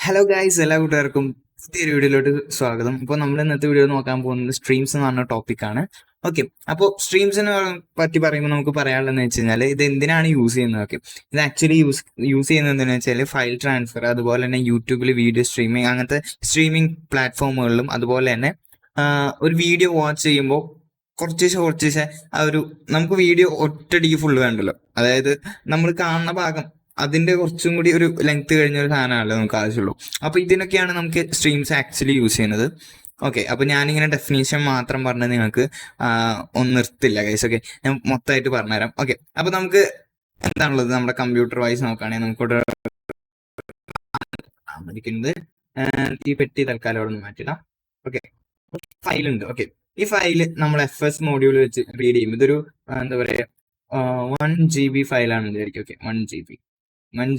Hello guys, എല്ലാ കൂട്ടുകാർക്കും പുതിയൊരു വീഡിയോയിലോട്ട് സ്വാഗതം. ഇപ്പോൾ നമ്മൾ ഇന്നത്തെ വീഡിയോ നോക്കാൻ പോകുന്നത് സ്ട്രീംസ് എന്ന് പറഞ്ഞ ടോപ്പിക്കാണ്. ഓക്കെ, അപ്പോൾ സ്ട്രീംസിനെ പറ്റി പറയുമ്പോൾ നമുക്ക് പറയാനുള്ളതെന്ന് വെച്ച് കഴിഞ്ഞാൽ ഇത് എന്തിനാണ് യൂസ് ചെയ്യുന്നത്. ഓക്കെ, ഇത് ആക്ച്വലി യൂസ് ചെയ്യുന്നത് എന്താണെന്ന് വെച്ചാൽ ഫയൽ ട്രാൻസ്ഫർ, അതുപോലെ തന്നെ യൂട്യൂബിൽ വീഡിയോ സ്ട്രീമിംഗ്, അങ്ങനത്തെ സ്ട്രീമിംഗ് പ്ലാറ്റ്ഫോമുകളിലും, അതുപോലെ തന്നെ ഒരു വീഡിയോ വാച്ച് ചെയ്യുമ്പോൾ കുറച്ച് ആ ഒരു നമുക്ക് വീഡിയോ ഒറ്റയടിക്ക് ഫുള്ള് വേണ്ടല്ലോ. അതായത് നമ്മൾ കാണുന്ന ഭാഗം അതിന്റെ കുറച്ചും കൂടി ഒരു ലെങ്ത് കഴിഞ്ഞ ഒരു സാധനമല്ലേ നമുക്ക് ആവശ്യമുള്ളൂ. അപ്പൊ ഇതിനൊക്കെയാണ് നമുക്ക് സ്ട്രീംസ് ആക്ച്വലി യൂസ് ചെയ്യുന്നത്. ഓക്കെ, അപ്പൊ ഞാനിങ്ങനെ ഡെഫിനേഷൻ മാത്രം പറഞ്ഞ് നിങ്ങൾക്ക് ഒന്നും നിർത്തില്ല ഗൈസ്. ഓക്കെ, ഞാൻ മൊത്തമായിട്ട് പറഞ്ഞുതരാം. ഓക്കെ, അപ്പൊ നമുക്ക് എന്താണുള്ളത്, നമ്മുടെ കമ്പ്യൂട്ടർ വൈസ് നോക്കുകയാണെങ്കിൽ നമുക്കിവിടെ ഇരിക്കുന്നത് ഈ പെട്ടി തൽക്കാലം അവിടെ നിന്ന് മാറ്റിടാം. ഓക്കെ, ഫയലുണ്ട്. ഓക്കെ, ഈ ഫയല് നമ്മൾ FS മോഡ്യൂൾ വെച്ച് റീഡ് ചെയ്യും. ഇതൊരു എന്താ പറയുക 1 GB ഫയലാണ് വിചാരിക്കും. ഓക്കെ, 1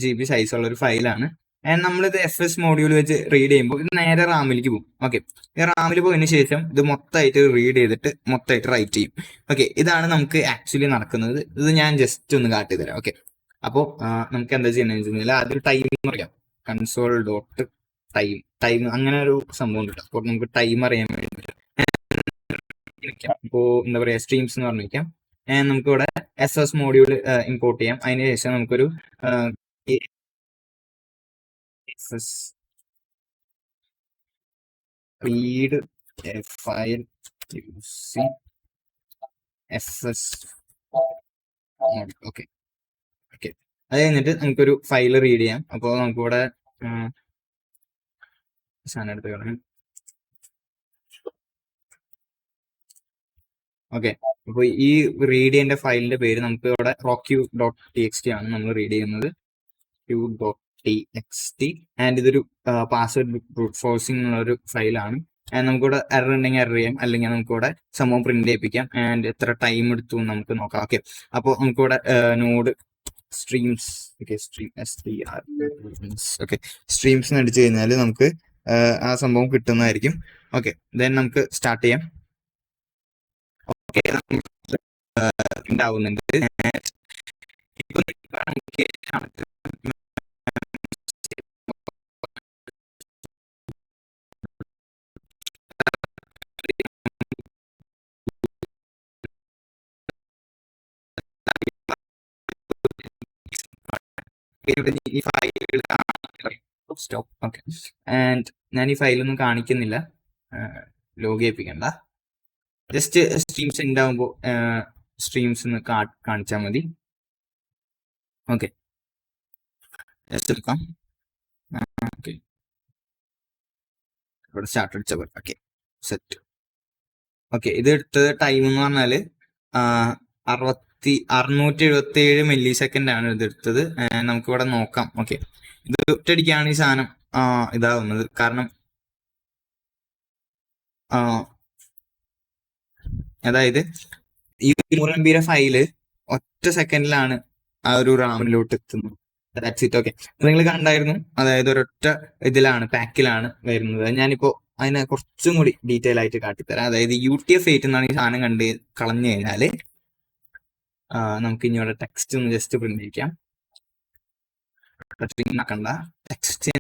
GB സൈസുള്ള ഒരു ഫയലാണ്. ആൻഡ് നമ്മളിത് FS മോഡ്യൂൾ വെച്ച് റീഡ് ചെയ്യുമ്പോൾ ഇത് നേരെ റാമിലേക്ക് പോകും. ഓക്കെ, ഈ റാമിൽ പോയതിനു ശേഷം ഇത് മൊത്തമായിട്ട് റീഡ് ചെയ്തിട്ട് മൊത്തമായിട്ട് റൈറ്റ് ചെയ്യും. ഓക്കെ, ഇതാണ് നമുക്ക് ആക്ച്വലി നടക്കുന്നത്. ഇത് ഞാൻ ജസ്റ്റ് ഒന്ന് കാട്ടി തരാം. ഓക്കെ, അപ്പോൾ നമുക്ക് എന്താ ചെയ്യുന്നത് വെച്ചാൽ ആദ്യം ടൈം എന്ന് പറയാം. കൺസോൾ ഡോട്ട് ടൈം അങ്ങനെ ഒരു സംഭവം കിട്ടും. അപ്പോൾ നമുക്ക് ടൈം അറിയാൻ വേണ്ടി ഇപ്പോൾ എന്താ പറയാ സ്ട്രീംസ് എന്ന് പറഞ്ഞു വയ്ക്കാം. നമുക്ക് ഇവിടെ SS മോഡ്യൂൾ ഇമ്പോർട്ട് ചെയ്യാം. അതിനുശേഷം നമുക്കൊരു read a file using SS module. Okay, അത് കഴിഞ്ഞിട്ട് നമുക്കൊരു ഫയൽ റീഡ് ചെയ്യാം. അപ്പോൾ നമുക്കിവിടെ സാധനം എടുത്ത് കളയാം. ഓക്കെ, അപ്പോൾ ഈ റീഡ് ചെയ്യേണ്ട ഫയലിന്റെ പേര് നമുക്ക് ഇവിടെ rock.txt ആണ് നമ്മൾ റീഡ് ചെയ്യുന്നത്. q.txt ആൻഡ് ഇതൊരു പാസ്വേഡ് ബ്രൂട്ട് ഫോഴ്സിംഗ് എന്നുള്ള ഒരു ഫയലാണ്. ആൻഡ് നമുക്കിവിടെ എറർ ഉണ്ടെങ്കിൽ എറർ ചെയ്യാം, അല്ലെങ്കിൽ നമുക്കിവിടെ സംഭവം പ്രിന്റ് ചെയ്യിപ്പിക്കാം. ആൻഡ് എത്ര ടൈം എടുത്തു നമുക്ക് നോക്കാം. ഓക്കെ, അപ്പോൾ നമുക്കിവിടെ നോഡ് സ്ട്രീംസ് ഓക്കെ സ്ട്രീംസ് അടിച്ചു കഴിഞ്ഞാൽ നമുക്ക് ആ സംഭവം കിട്ടുന്നതായിരിക്കും. ഓക്കെ, ദെൻ നമുക്ക് സ്റ്റാർട്ട് ചെയ്യാം. ഓക്കെ, ഉണ്ടാവുന്നുണ്ട്. ഈ ഫയലുകൾ സ്റ്റോപ്പ്. ഓക്കെ, ആൻഡ് ഞാൻ ഈ ഫയലൊന്നും കാണിക്കുന്നില്ല, ലോഗ് ചെയ്യിപ്പിക്കണ്ട. ജസ്റ്റ് സ്ട്രീംസ് ഉണ്ടാവുമ്പോൾ സ്ട്രീംസ് ഒന്ന് കാണിച്ചാൽ മതി. ഓക്കെ, ജസ്റ്റ് എടുക്കാം. ഓക്കെ, ഇവിടെ സ്റ്റാർട്ട് അടിച്ച പോലെ. Okay, set. ഓക്കെ, ഇത് എടുത്തത് ടൈം എന്ന് പറഞ്ഞാൽ 677 മില്ലി സെക്കൻഡ് ആണ് ഇതെടുത്തത്. നമുക്കിവിടെ നോക്കാം. ഓക്കെ, ഇത് ഒറ്റയടിക്കാണ് ഈ സാധനം ഇതാവുന്നത്. കാരണം അതായത് ഈ 100 MB ഫയല് ഒറ്റ സെക്കൻഡിലാണ് ആ ഒരു റാമിലോട്ട് എത്തുന്നത്. That's it. ഓക്കെ, നിങ്ങൾ കണ്ടായിരുന്നു, അതായത് ഒരൊറ്റ ഇതിലാണ് പാക്കിലാണ് വരുന്നത്. ഞാനിപ്പോ അതിനെ കുറച്ചും കൂടി ഡീറ്റെയിൽ ആയിട്ട് കാട്ടിത്തരാം. അതായത് UTF-8 എന്നാണ് ഈ സാധനം കണ്ട് കളഞ്ഞു കഴിഞ്ഞാല് നമുക്ക് ഇനി ഇവിടെ ടെക്സ്റ്റ് ഒന്ന് ജസ്റ്റ് പ്രിന്റ് ചെയ്യിക്കാം. ആക്കണ്ട, ടെക്സ്റ്റ്.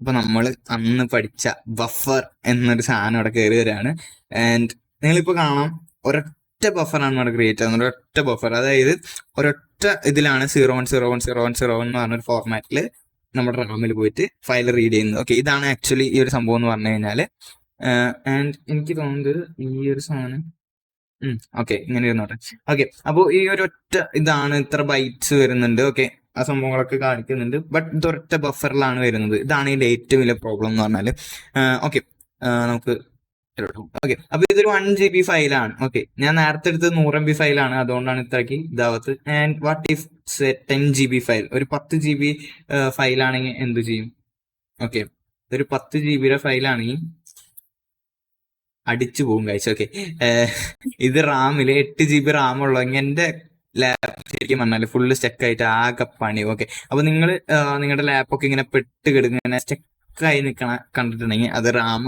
അപ്പൊ നമ്മൾ അന്ന് പഠിച്ച ബഫർ എന്നൊരു സാധനം അവിടെ കയറി വരികയാണ്. ആൻഡ് നിങ്ങളിപ്പോ കാണാം, ഒരൊറ്റ ബഫറാണ് ഇവിടെ ക്രിയേറ്റ് ആകുന്നത്. ഒരൊറ്റ ബഫർ, അതായത് ഒരൊറ്റ ഇതിലാണ് 0101010 എന്ന് പറഞ്ഞൊരു ഫോർമാറ്റിൽ നമ്മുടെ റാമിൽ പോയിട്ട് ഫയൽ റീഡ് ചെയ്യുന്നത്. ഓക്കെ, ഇതാണ് ആക്ച്വലി ഈ ഒരു സംഭവം എന്ന് പറഞ്ഞു കഴിഞ്ഞാല്. ആൻഡ് എനിക്ക് തോന്നുന്നത് ഈ ഒരു സാധനം ഓക്കെ ഇങ്ങനെ ഇരുന്നോട്ടെ. ഓക്കെ, അപ്പോൾ ഈ ഒരു ഒറ്റ ഇതാണ്, ഇത്ര ബൈറ്റ്സ് വരുന്നുണ്ട്. ഓക്കെ, ആ സംഭവങ്ങളൊക്കെ കാണിക്കുന്നുണ്ട്. ബട്ട് ഇത് ഒരൊറ്റ ബഫറിലാണ് വരുന്നത്. ഇതാണ് ഇതിന്റെ ഏറ്റവും വലിയ പ്രോബ്ലം എന്ന് പറഞ്ഞാല്. ഓക്കെ, നമുക്ക് ഓക്കെ, അപ്പൊ ഇതൊരു 1 GB ഫയലാണ്. ഓക്കെ, ഞാൻ നേരത്തെ എടുത്തത് 100 MB ഫയലാണ്, അതുകൊണ്ടാണ് ഇത്രയ്ക്ക് ഇതാവത്ത്. And what if 10 GB file, ഒരു 10 GB ഫയലാണെങ്കിൽ എന്ത് ചെയ്യും? ഓക്കെ, ഒരു 10 GB ഫയലാണെങ്കിൽ അടിച്ചു പോകും കഴിച്ചു. ഓക്കെ, ഇത് റാമില് 8 GB റാം ഉള്ളെങ്കിൽ എന്റെ ലാപ്പ് ശരിക്കും പറഞ്ഞാല് ഫുള്ള് സ്റ്റക്കായിട്ട് ആകെ പണി. ഓക്കെ, അപ്പൊ നിങ്ങൾ നിങ്ങളുടെ ലാപ്പൊക്കെ ഇങ്ങനെ പെട്ട് കിടങ്ങനെ സ്റ്റക്കായി നിൽക്കണ കണ്ടിട്ടുണ്ടെങ്കിൽ അത് റാം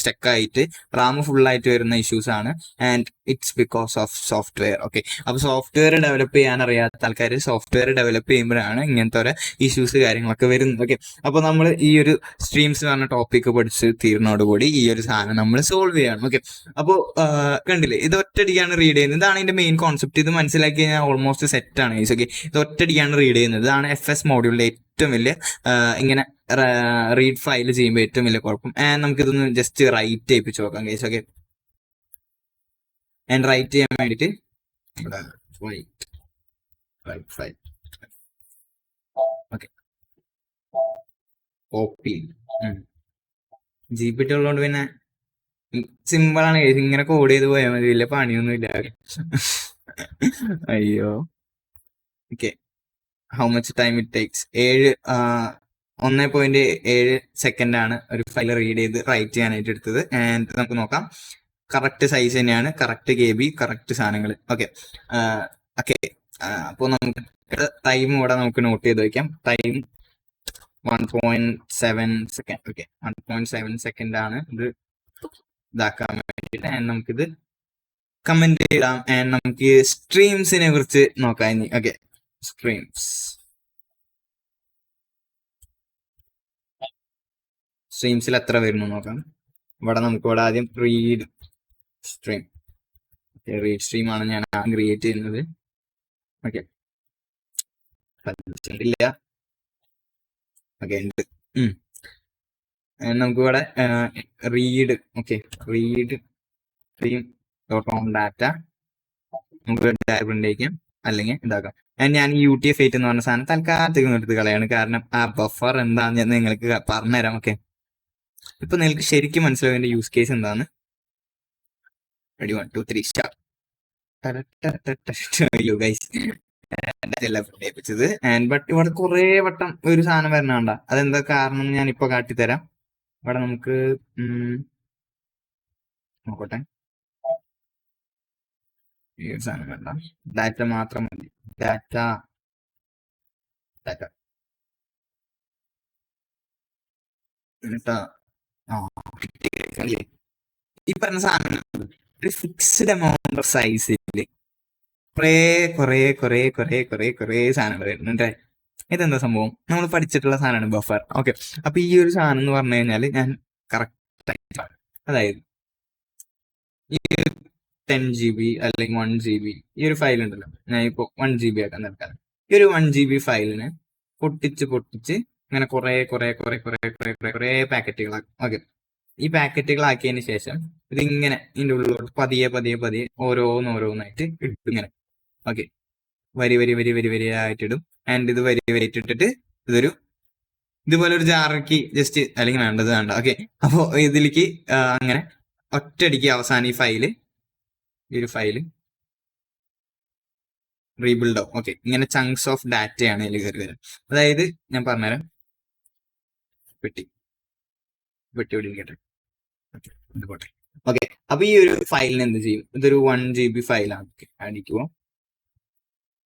സ്റ്റക്കായിട്ട് റാം ഫുള്ളായിട്ട് വരുന്ന ഇഷ്യൂസ് ആണ്. And it's because of software. Okay, അപ്പൊ സോഫ്റ്റ്വെയർ ഡെവലപ്പ് ചെയ്യാൻ അറിയാത്ത ആൾക്കാർ സോഫ്റ്റ്വെയർ ഡെവലപ്പ് ചെയ്യുമ്പോഴാണ് ഇങ്ങനത്തെ ഒരു ഇഷ്യൂസ് കാര്യങ്ങളൊക്കെ വരുന്നത്. ഓക്കെ, അപ്പൊ നമ്മൾ ഈ ഒരു സ്ട്രീംസ് പറഞ്ഞ ടോപ്പിക്ക് പഠിച്ച് തീർന്നോടുകൂടി ഈ ഒരു സാധനം നമ്മൾ സോൾവ് ചെയ്യണം. ഓക്കെ, അപ്പോൾ കണ്ടില്ലേ, ഇത് ഒറ്റയടിക്കാണ് റീഡ് ചെയ്യുന്നത്. ഇതാണ് ഇതിന്റെ മെയിൻ കോൺസെപ്റ്റ്. ഇത് മനസ്സിലാക്കി കഴിഞ്ഞാൽ ഓൾമോസ്റ്റ് സെറ്റ് ആണ്. ഓക്കെ, ഇത് ഒറ്റയടിക്കാണ് റീഡ് ചെയ്യുന്നത്. ഇതാണ് FS മോഡ്യൂളിലെ ഏറ്റവും വലിയ ഇങ്ങനെ റീഡ് ഫയൽ ചെയ്യുമ്പോൾ ഏറ്റവും വലിയ കുഴപ്പം. ആൻഡ് നമുക്ക് ഇതൊന്ന് ജസ്റ്റ് റൈറ്റ് ചെയ്യിപ്പിച്ച് നോക്കാം ഗൈസ്. ഓക്കെ, ആൻഡ് റൈറ്റ് ചെയ്യാൻ വേണ്ടിയിട്ട് write file. Okay, copy GPT ഉള്ളതുകൊണ്ട് പിന്നെ സിമ്പിൾ ആണ് ഗൈസ്. ഇങ്ങനെ കോഡ് ചെയ്ത് പോയാൽ മതി, വലിയ പണിയൊന്നും ഇല്ല. അയ്യോ, okay, how much time it takes? 1.7 second ആണ് ഒരു ഫയൽ റീഡ് ചെയ്ത് റൈറ്റ് ചെയ്യാനായിട്ട് എടുത്തത്. ആൻഡ് നമുക്ക് നോക്കാം, കറക്റ്റ് സൈസ് തന്നെയാണ്, കറക്റ്റ് KB, കറക്റ്റ് സാധനങ്ങൾ. ഓക്കെ, ഓക്കെ, അപ്പോൾ നമുക്ക് ടൈം ഇവിടെ നമുക്ക് നോട്ട് ചെയ്ത് വയ്ക്കാം. Time 1.7 second. ഓക്കെ, 1.7 സെക്കൻഡ് ആണ് ഇത് ഇതാക്കാൻ വേണ്ടിയിട്ട്. ആൻഡ് നമുക്കിത് കമന്റ് ചെയ്താം. ആൻഡ് നമുക്ക് സ്ട്രീംസിനെ കുറിച്ച് നോക്കാം ഇനി. ഓക്കെ, സ്ട്രീംസിൽ എത്ര വരുന്നു നോക്കാം. ഇവിടെ നമുക്ക് ഇവിടെ ആദ്യം read stream. Okay, read stream ആണ് ഞാൻ ക്രിയേറ്റ് ചെയ്യുന്നത്. ഓക്കെ, ഇല്ല, ഓക്കെ ഉണ്ട്. നമുക്ക് ഇവിടെ read, okay, read stream dot data നമുക്ക് പ്രിന്റ് അയക്കാം, അല്ലെങ്കിൽ ഇതാക്കാം. ഞാൻ ഈ UTF-8 എന്ന് പറഞ്ഞ സാധനം തൽക്കാലത്തേക്ക് എടുത്ത് കളയാണ്, കാരണം ആ ബഫർ എന്താണെന്ന് ഞാൻ നിങ്ങൾക്ക് പറഞ്ഞുതരാം. ഓക്കെ, ഇപ്പൊ നിങ്ങൾക്ക് ശരിക്കും മനസ്സിലാവും യൂസ് കേസ് എന്താണ്. Ready, 1 2 3 start. പ്പിച്ചത്. ബട്ട് ഇവിടെ കുറെ വട്ടം ഒരു സാധനം വരണണ്ട. അതെന്താ കാരണം ഞാൻ ഇപ്പൊ കാട്ടിത്തരാം. ഇവിടെ നമുക്ക് നോക്കട്ടെ, ഈ ഒരു സാധനം വേണ്ട, ഡാറ്റ മാത്രം മതി. ഡാറ്റ ഡാറ്റ എന്നിട്ടാ ഈ പറഞ്ഞ സാധനം ഒരു ഫിക്സ്ഡ് എമൗണ്ട് ഓഫ് സൈസില് കുറെ സാധനങ്ങൾ വരുന്നുണ്ട്. ഇതെന്താ സംഭവം? നമ്മൾ പഠിച്ചിട്ടുള്ള സാധനമാണ് ബഫർ. ഓക്കെ, അപ്പൊ ഈ ഒരു സാധനം എന്ന് പറഞ്ഞു കഴിഞ്ഞാൽ ഞാൻ കറക്റ്റ്, അതായത് ഈ 10 GB അല്ലെങ്കിൽ 1 GB ഈ ഒരു ഫയൽ ഉണ്ടല്ലോ, ഞാൻ ഇപ്പൊ 1 GB ആക്കാൻ നിൽക്കാം. ഈ ഒരു 1 GB ഫയലിന് പൊട്ടിച്ച് അങ്ങനെ കുറെ പാക്കറ്റുകളാക്കും. ഓക്കെ, ഈ പാക്കറ്റുകളാക്കിയതിന് ശേഷം ഇതിങ്ങനെ ഇതിന്റെ ഉള്ളിലോട്ട് പതിയെ ഓരോന്നായിട്ട് ഇടും ഇങ്ങനെ. ഓക്കെ, വരി ആയിട്ടിടും. ആൻഡ് ഇത് വരി ഇട്ടിട്ട് ഇതുപോലെ ഒരു ജാറക്കി ജസ്റ്റ്, അല്ലെങ്കിൽ വേണ്ട. ഓക്കെ, അപ്പോ ഇതിലേക്ക് അങ്ങനെ ഒറ്റയടിക്ക് അവസാനം ഈ ഒരു ഫയല് റീബിൽഡ് ആവും. ഓക്കെ, ഇങ്ങനെ ചങ്ക്സ് ഓഫ് ഡാറ്റയാണ് ഇതിൽ കയറി വരാം. അതായത് ഞാൻ പറഞ്ഞുതരാം, പെട്ടി ഇരിക്കട്ടെ. പോട്ടെ. ഓക്കെ, അപ്പൊ ഈ ഒരു ഫയലിന് എന്ത് ചെയ്യും? ഇതൊരു 1 GB ഫയലാണ്. അടിക്കുമോ,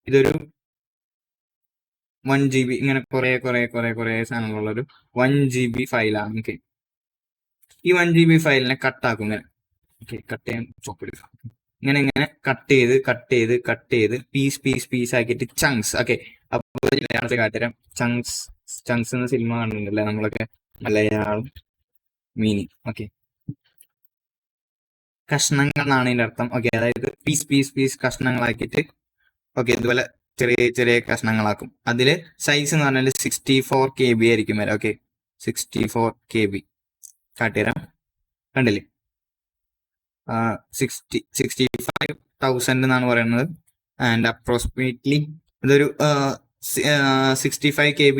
ഇതൊരു 1 GB ഇങ്ങനെ കുറെ സാധനങ്ങളുള്ള ഒരു 1 GB ഫയലാണ്. ഓക്കെ, ഈ 1 GB ഫയലിനെ കട്ടാക്കും ഇങ്ങനെ. ഓക്കെ, കട്ട് ചെയ്യാൻ ചോപ്പെടുക്കുക. ഇങ്ങനെ കട്ട് ചെയ്ത് പീസ് ആക്കിയിട്ട് ചങ്ക്സ്. ഓക്കെ, അപ്പൊ കാട്ടുതരാം. ചങ്ക്സ് എന്ന സിനിമ കണ്ടിട്ടുണ്ടല്ലേ നമ്മളൊക്കെ, മലയാളം മീനിങ്. ഓക്കെ, കഷ്ണങ്ങൾ എന്നാണ് ഇതിന്റെ അർത്ഥം. ഓക്കെ, അതായത് പീസ് കഷ്ണങ്ങളാക്കിയിട്ട്, ഓക്കെ, ഇതുപോലെ ചെറിയ കഷ്ണങ്ങളാക്കും. അതില് സൈസ് എന്ന് പറഞ്ഞാൽ 64 KB ആയിരിക്കും വരെ. Okay, 64 KB കാട്ടിത്തരാം. കണ്ടില്ലേ, 65,000 എന്നാണ് പറയുന്നത്. ആൻഡ് അപ്രോക്സിമേറ്റ്ലി ഇതൊരു 65 KB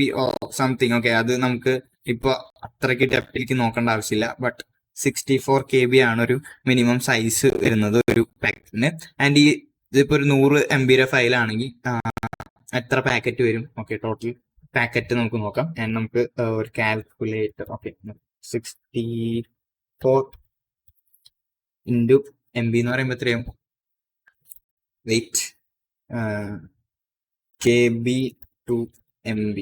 സംതിങ്. ഓക്കെ, അത് നമുക്ക് ഇപ്പൊ അത്രയ്ക്ക് ഡെപ്തിലേക്ക് നോക്കേണ്ട ആവശ്യമില്ല. ബട്ട് 64 KB ആണ് ഒരു മിനിമം സൈസ് വരുന്നത് ഒരു പാക്കറ്റിന്. ആൻഡ് ഇതിപ്പോ ഒരു 100 MB ഫയൽ ആണെങ്കിൽ എത്ര പാക്കറ്റ് വരും? ഓക്കെ, ടോട്ടൽ പാക്കറ്റ് നമുക്ക് നോക്കാം. ആൻഡ് നമുക്ക് ഒരു കാൽക്കുലേറ്റർ. ഓക്കെ, 64 ഇൻറ്റു MB എന്ന് പറയുമ്പോൾ എത്രയും wait KB to MB.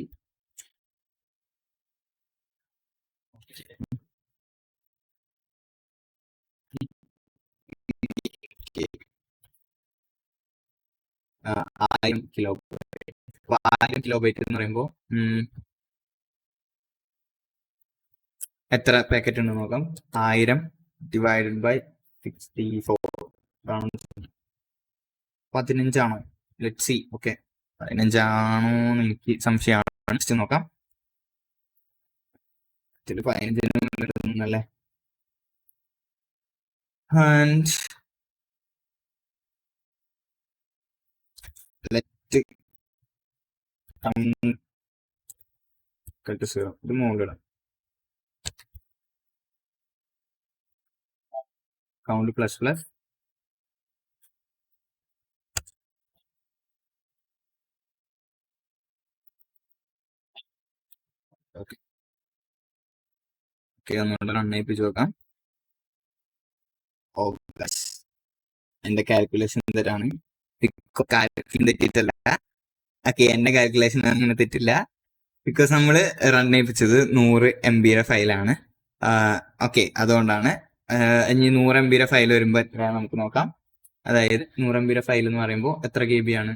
1000 kilobyte. അപ്പൊ 1000 കിലോബൈറ്റ് എന്ന് പറയുമ്പോൾ എത്ര പാക്കറ്റ് ഉണ്ട് നോക്കാം. 1000 divided by 64 15 let see. Okay, 15 എനിക്ക് സംശയമാണ്. ജസ്റ്റ് നോക്കാം. 15 and let equal to 0. ഇത് മുകളിലിടാം. കൗണ്ട് പ്ലസ് പ്ലസ് ഓക്കെ ഒന്നുകൂടെ റൺ ചെയ്യിപ്പിച്ച് നോക്കാം. ഓ എന്റെ കാൽക്കുലേഷൻ തെറ്റാണ്. തെറ്റിട്ടല്ല. ഓക്കെ, എന്റെ കാൽക്കുലേഷൻ അങ്ങനെ തെറ്റില്ല. ബിക്കോസ് നമ്മൾ റൺ ചെയ്യിപ്പിച്ചത് 100 MB ഫയലാണ്. ഓക്കെ, അതുകൊണ്ടാണ്. ഇനി 100 MB ഫയൽ വരുമ്പോൾ എത്രയാണ് നമുക്ക് നോക്കാം. അതായത് 100 MB ഫയൽ എന്ന് പറയുമ്പോൾ എത്ര KB ആണ്?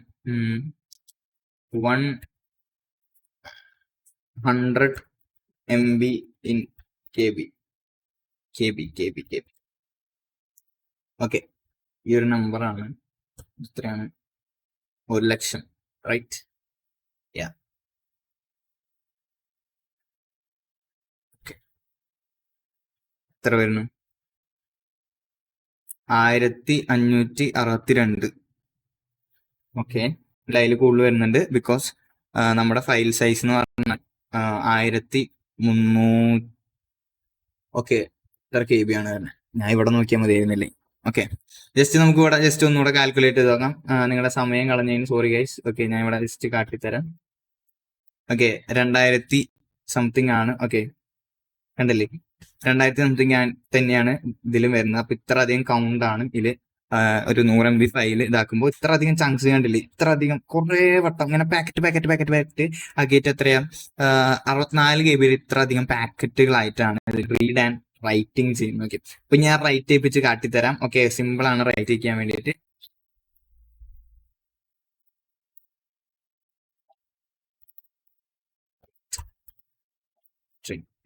100 MB in KB. ഓക്കെ, ഈ ഒരു നമ്പറാണ്. എത്രയാണ്? 1,00,000, റൈറ്റ്? യാ. എത്ര വരുന്നു? 1562. ഓക്കെ, അതിൽ കൂടുതൽ വരുന്നുണ്ട്. ബിക്കോസ് നമ്മുടെ ഫയൽ സൈസ് എന്ന് പറഞ്ഞാൽ 1300. ഓക്കെ, എത്ര KB ആണ് വരുന്നത്? ഞാൻ ഇവിടെ നോക്കിയാൽ മതിയായിരുന്നില്ലേ? ഓക്കെ, ജസ്റ്റ് നമുക്ക് ഇവിടെ ജസ്റ്റ് ഒന്നുകൂടെ കാൽക്കുലേറ്റ് ചെയ്ത് നോക്കാം. നിങ്ങളുടെ സമയം കളഞ്ഞതിന് സോറി ഗൈസ്. ഓക്കെ, ഞാൻ ഇവിടെ ജസ്റ്റ് കാട്ടിത്തരാം. ഓക്കെ, 2000 സംതിങ് ആണ്. ഓക്കെ, കണ്ടല്ലേ? 2000 സംതിങ് തന്നെയാണ് ഇതിലും വരുന്നത്. അപ്പൊ ഇത്ര അധികം കൗണ്ട് ആണ് ഇതില്. ഒരു 100 MB ഫയൽ ഇതാക്കുമ്പോൾ ഇത്ര അധികം ചങ്ക്സ് കണ്ടില്ലേ? ഇത്ര അധികം കുറെ വട്ടം ഇങ്ങനെ പാക്കറ്റ് ആക്കിയിട്ട് എത്രയാ 64 KB ഇത്ര അധികം പാക്കറ്റുകളായിട്ടാണ് റീഡ് ആൻഡ് റൈറ്റിംഗ് ചെയ്യുന്നത്. ഓക്കെ, അപ്പൊ ഞാൻ റൈറ്റ് ചെയ്യിപ്പിച്ച് കാട്ടിത്തരാം. ഓക്കെ, സിമ്പിൾ ആണ് റൈറ്റ് ചെയ്യാൻ വേണ്ടിയിട്ട്.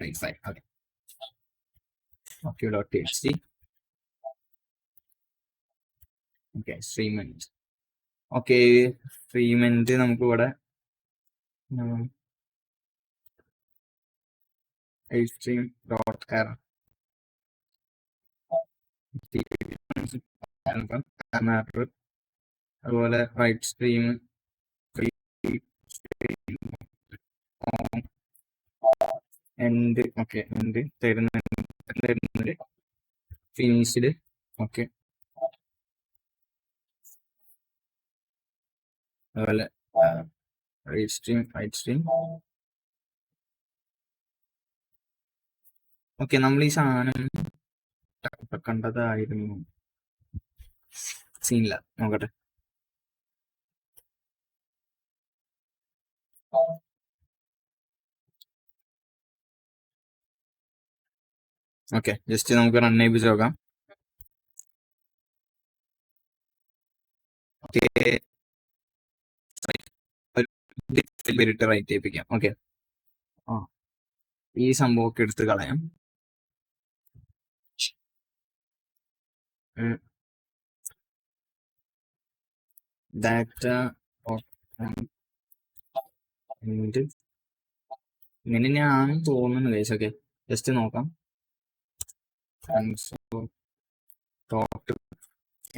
.txt. Okay, stream end. Okay, stream end നമുക്ക് ഇവിടെ stream.error അതുപോലെ write stream end. Okay, end തരുന്നത് ഫിനിഷ്ഡ്. ഓക്കെ, അതുപോലെ റൈറ്റ് സ്ട്രീം. ഓക്കെ, നമ്മൾ ഈ സാധനം കണ്ടതായിരുന്നു. സീനില്ല, നോക്കട്ടെ. ഓക്കെ, ജസ്റ്റ് നമുക്ക് റൺ ചെയ്യിപ്പിച്ച് നോക്കാം. Okay, right ചെയ്യിപ്പിക്കാം. ഓക്കെ, ഈ സംഭവമൊക്കെ എടുത്ത് കളയാം. ഡാറ്റ ഇങ്ങനെ ഞാൻ തോന്നുന്നു ഗൈസ്. ഓക്കെ, ജസ്റ്റ് നോക്കാം.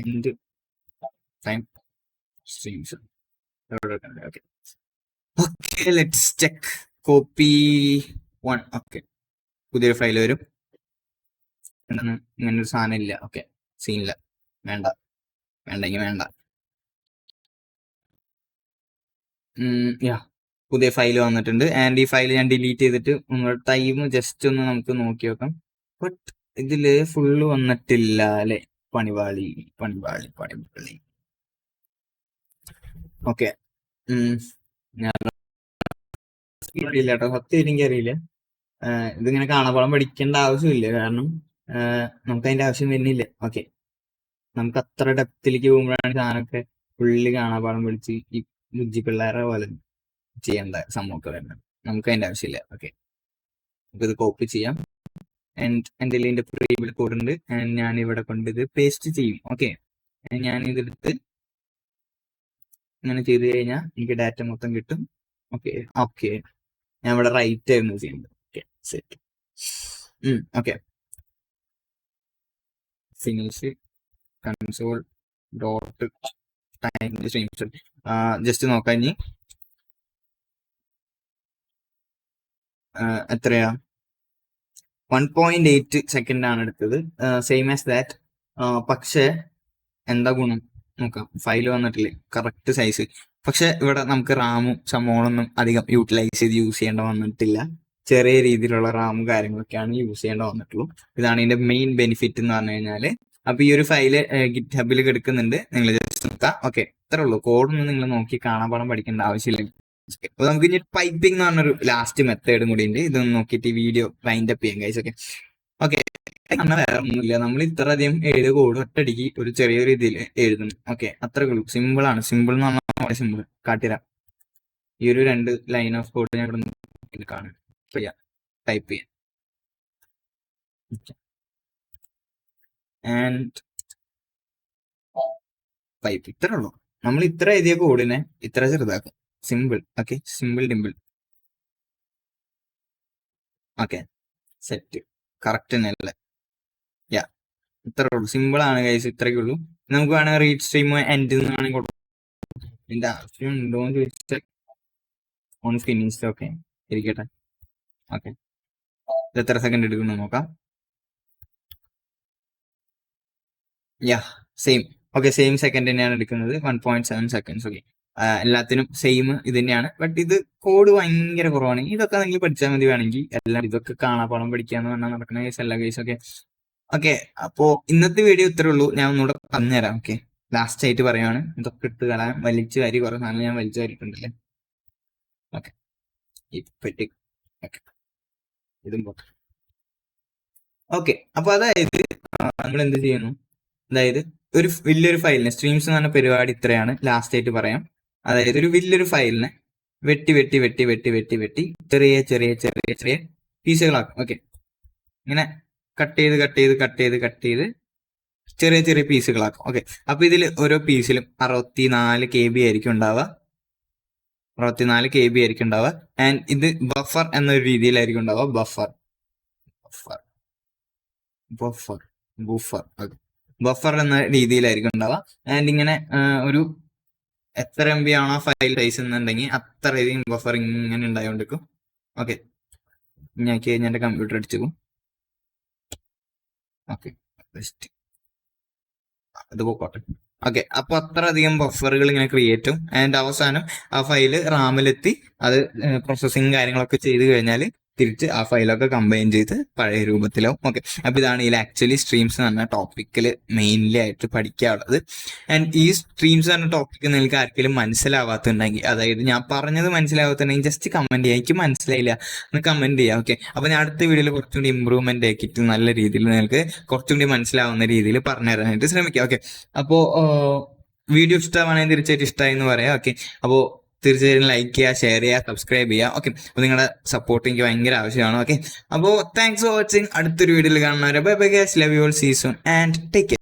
End time streams. Okay, let's check. Copy 1. Okay, പുതിയൊരു ഫയൽ വരും. എന്താണ് ഇങ്ങനൊരു സാധനം ഇല്ല. ഓക്കെ, സീനില്ല, വേണ്ടെങ്കിൽ വേണ്ട. യാ, പുതിയ ഫയൽ വന്നിട്ടുണ്ട്. ആൻഡ് ഈ ഫയൽ ഞാൻ ഡിലീറ്റ് ചെയ്തിട്ട് ടൈം ജസ്റ്റ് ഒന്ന് നമുക്ക് നോക്കി നോക്കാം. ബട്ട് ഇതില് ഫുള്ള് വന്നിട്ടില്ല അല്ലെ? പണിപാളി. ഓക്കെ, ഞാൻ അറിയില്ല കേട്ടോ, സത്യം എനിക്കറിയില്ല. ഇതിങ്ങനെ കാണാപ്പാടം പഠിക്കേണ്ട ആവശ്യമില്ല, കാരണം നമുക്ക് അതിന്റെ ആവശ്യം വരുന്നില്ല. ഓക്കെ, നമുക്ക് അത്ര ഡെപ്തിലേക്ക് പോകുമ്പോഴാണ് സാധനമൊക്കെ ഫുള്ള് കാണാപാഠം വിളിച്ച് ഈ ബുജ്ജി പിള്ളേരെ പോലെ ചെയ്യേണ്ട സംഭവമൊക്കെ വരുന്നത്. നമുക്ക് അതിന്റെ ആവശ്യമില്ല. ഓക്കെ, നമുക്കിത് കോപ്പി ചെയ്യാം. ആൻഡ് എൻ്റെ ഇതിന്റെ പ്രീബിൾ കോഡ് ഉണ്ട്. ഞാൻ ഇവിടെ കൊണ്ട് ഇത് പേസ്റ്റ് ചെയ്യും. ഓക്കെ, ഞാൻ ഇതെടുത്ത് ഇങ്ങനെ ചെയ്ത് കഴിഞ്ഞാൽ എനിക്ക് ഡാറ്റ മൊത്തം കിട്ടും. ഓക്കെ ഓക്കെ, ഞാൻ ഇവിടെ റൈറ്റ് ആയിരുന്നു ചെയ്യുന്നത്. Okay, set. Okay, finish console dot just നോക്കാം. ഇനി എത്രയാ, 1.8 സെക്കൻഡ് ആണ് എടുത്തത്. Same as that. പക്ഷെ എന്താ ഗുണം നോക്കാം, ഫയൽ വന്നിട്ടില്ലേ കറക്റ്റ് സൈസ്. പക്ഷെ ഇവിടെ നമുക്ക് റാമും സംഭവങ്ങളൊന്നും അധികം യൂട്ടിലൈസ് ചെയ്ത് യൂസ് ചെയ്യേണ്ട വന്നിട്ടില്ല. ചെറിയ രീതിയിലുള്ള റാമും കാര്യങ്ങളൊക്കെയാണ് യൂസ് ചെയ്യേണ്ട വന്നിട്ടുള്ളൂ. ഇതാണ് ഇതിന്റെ മെയിൻ ബെനിഫിറ്റ് എന്ന് പറഞ്ഞു കഴിഞ്ഞാല്. അപ്പൊ ഈ ഒരു ഫയല് ഗിറ്റ് ഹബിൽ കിടക്കുന്നുണ്ട്, നിങ്ങൾ ജസ്റ്റ് നോക്കാം. ഓക്കെ, ഇത്രേ ഉള്ളൂ. കോഡൊന്നും നിങ്ങൾ നോക്കി കാണാപാഠം പഠിക്കേണ്ട ആവശ്യമില്ല. അപ്പൊ നമുക്ക് ഇനി പൈപ്പിംഗ് എന്ന് പറഞ്ഞൊരു ലാസ്റ്റ് മെത്തേഡും കൂടി ഉണ്ട്. ഇതൊന്ന് നോക്കിയിട്ട് ഈ വീഡിയോ വൈൻഡ് അപ്പ് ചെയ്യാം ഗൈസ്. ഓക്കെ ഓക്കെ, വേറെ ഒന്നുമില്ല. നമ്മൾ ഇത്ര അധികം എഴുതിയ കോഡ് ഒറ്റയടിക്ക് ഒരു ചെറിയ രീതിയിൽ എഴുതുന്നു. ഓക്കെ, അത്രേ ഉള്ളൂ. സിമ്പിൾ ആണ്. സിമ്പിൾ എന്ന് പറഞ്ഞാൽ സിമ്പിൾ കാട്ടിരാം. ഈ ഒരു 2 ലൈൻ ഓഫ് കോഡ് ഞാൻ ഇവിടെ കാണാം. ടൈപ്പ് ചെയ്യാം. ആൻഡ് പൈപ്പ്, ഇത്രേ ഉള്ളൂ. നമ്മൾ ഇത്ര എഴുതിയ കോഡിനെ ഇത്ര ചെറുതാക്കും. Simple. Okay, simple dimple. Okay, set. Correct തന്നെയല്ലേ? യാ, ഇത്രേ ഉള്ളൂ. സിമ്പിൾ ആണ് ഗൈസ്, ഇത്രയൊക്കെ ഉള്ളൂ. നമുക്ക് വേണമെങ്കിൽ റീഡ് സ്ട്രീം എൻഡ് എന്നാണെങ്കിൽ കൊടുക്കാം. ഇതിന്റെ ആവശ്യം ഉണ്ടോ എന്ന് ചോദിച്ചാൽ ഓൺ ഫിനിഷ്. ഓക്കെ, ഇരിക്കട്ടെ. ഓക്കെ, ഇത് എത്ര സെക്കൻഡ് എടുക്കുന്നു നോക്കാം. യാ, സെയിം. ഓക്കെ, സെയിം സെക്കൻഡ് തന്നെയാണ് എടുക്കുന്നത്. 1.7 സെക്കൻഡ്സ്. ഓക്കെ, എല്ലാത്തിനും സെയിം ഇത് തന്നെയാണ്. ബട്ട് ഇത് കോഡ് ഭയങ്കര കുറവാണ്. ഇതൊക്കെ നിങ്ങൾ പഠിച്ചാൽ മതി. വേണമെങ്കിൽ എല്ലാം ഇതൊക്കെ കാണാപ്പാഠം പഠിക്കാന്ന് പറഞ്ഞാൽ നടക്കുന്ന കേസ് അല്ല കേസ്. ഓക്കെ ഓക്കെ, അപ്പോ ഇന്നത്തെ വീഡിയോ ഇത്രേ ഉള്ളൂ. ഞാൻ ഒന്നുകൂടെ പറഞ്ഞുതരാം. ഓക്കെ, ലാസ്റ്റ് ആയിട്ട് പറയാണ്. ഇതൊക്കെ ഇട്ട് കളയാൻ വലിച്ചു വാരി കുറെ സാധനം ഞാൻ വലിച്ചു വാരിയിട്ടുണ്ടല്ലേ. ഓക്കെ, ഇപ്പറ്റി ഓക്കെ, ഇതും പോട്ടെ. ഓക്കെ, അപ്പൊ അതായത് നമ്മൾ എന്ത് ചെയ്യുന്നു, അതായത് ഒരു വലിയൊരു ഫയലിനെ സ്ട്രീംസ് എന്ന് പറഞ്ഞ പരിപാടി ഇത്രയാണ്. ലാസ്റ്റ് ആയിട്ട് പറയാം. അതായത് ഒരു വലിയൊരു ഫയലിനെ വെട്ടി വെട്ടി വെട്ടി വെട്ടി വെട്ടി വെട്ടി ചെറിയ ചെറിയ ചെറിയ ചെറിയ പീസുകളാക്കും. ഓക്കെ, ഇങ്ങനെ കട്ട് ചെയ്ത് കട്ട് ചെയ്ത് കട്ട് ചെയ്ത് കട്ട് ചെയ്ത് ചെറിയ ചെറിയ പീസുകളാക്കും. ഓക്കെ, അപ്പൊ ഇതിൽ ഓരോ പീസിലും 64 KB ആയിരിക്കും ഉണ്ടാവുക. 64 KB ആയിരിക്കും ഉണ്ടാവുക. ആൻഡ് ഇത് ബഫർ എന്നൊരു രീതിയിലായിരിക്കും ഉണ്ടാവുക. Buffer buffer buffer buffer buffer എന്ന രീതിയിലായിരിക്കും ഉണ്ടാവുക. ആൻഡ് ഇങ്ങനെ ഒരു എത്ര MB ആണോ ഫയൽ സൈസ് എന്നുണ്ടെങ്കിൽ അത്രയധികം ബഫർ ഇങ്ങനെ ഉണ്ടായോണ്ടിരിക്കും. ഓക്കെ, ഞാൻ എന്റെ കമ്പ്യൂട്ടർ അടിച്ചു. ഓക്കെ, അത് പോക്കോട്ടെ. ഓക്കെ, അപ്പൊ അത്രയധികം ബഫറുകൾ ഇങ്ങനെ ക്രിയേറ്റും. ആൻഡ് അവസാനം ആ ഫയല് റാമിലെത്തി അത് പ്രോസസ്സിങ് കാര്യങ്ങളൊക്കെ ചെയ്ത് കഴിഞ്ഞാൽ തിരിച്ച് ആ ഫയലൊക്കെ കമ്പൈൻ ചെയ്ത് പഴയ രൂപത്തിലാവും. ഓക്കെ, അപ്പൊ ഇതാണ് ഇതിൽ ആക്ച്വലി സ്ട്രീംസ് എന്ന് പറഞ്ഞ ടോപ്പിക്കിൽ മെയിൻലി ആയിട്ട് പഠിക്കാനുള്ളത്. ആൻഡ് ഈ സ്ട്രീംസ് എന്ന ടോപ്പിക്ക് നിങ്ങൾക്ക് ആർക്കെങ്കിലും മനസ്സിലാവാത്തുണ്ടെങ്കിൽ, അതായത് ഞാൻ പറഞ്ഞത് മനസ്സിലാവാത്തുണ്ടെങ്കിൽ ജസ്റ്റ് കമന്റ് ചെയ്യാം. എനിക്ക് മനസ്സിലായില്ല എന്ന് കമന്റ് ചെയ്യാം. ഓക്കെ, അപ്പൊ ഞാൻ അടുത്ത വീഡിയോയിൽ കുറച്ചുകൂടി ഇമ്പ്രൂവ്മെന്റ് ആക്കിയിട്ട് നല്ല രീതിയിൽ നിങ്ങൾക്ക് കുറച്ചുകൂടി മനസ്സിലാവുന്ന രീതിയിൽ പറഞ്ഞു തരാനായിട്ട് ശ്രമിക്കാം. ഓക്കെ, അപ്പോ വീഡിയോ ഇഷ്ടമാണെങ്കിൽ തീർച്ചയായിട്ടും ഇഷ്ടമായി എന്ന് പറയാം. ഓക്കെ, അപ്പോൾ തീർച്ചയായും ലൈക്ക് ചെയ്യുക, ഷെയർ ചെയ്യുക, സബ്സ്ക്രൈബ് ചെയ്യുക. ഓക്കെ, അപ്പോൾ നിങ്ങളുടെ സപ്പോർട്ട് എനിക്ക് ഭയങ്കര ആവശ്യമാണ്. ഓക്കെ, അപ്പോൾ താങ്ക്സ് ഫോർ വാച്ചിങ്. അടുത്തൊരു വീഡിയോയിൽ കാണുന്നവരെ bye bye guys, love you all, see soon and take care.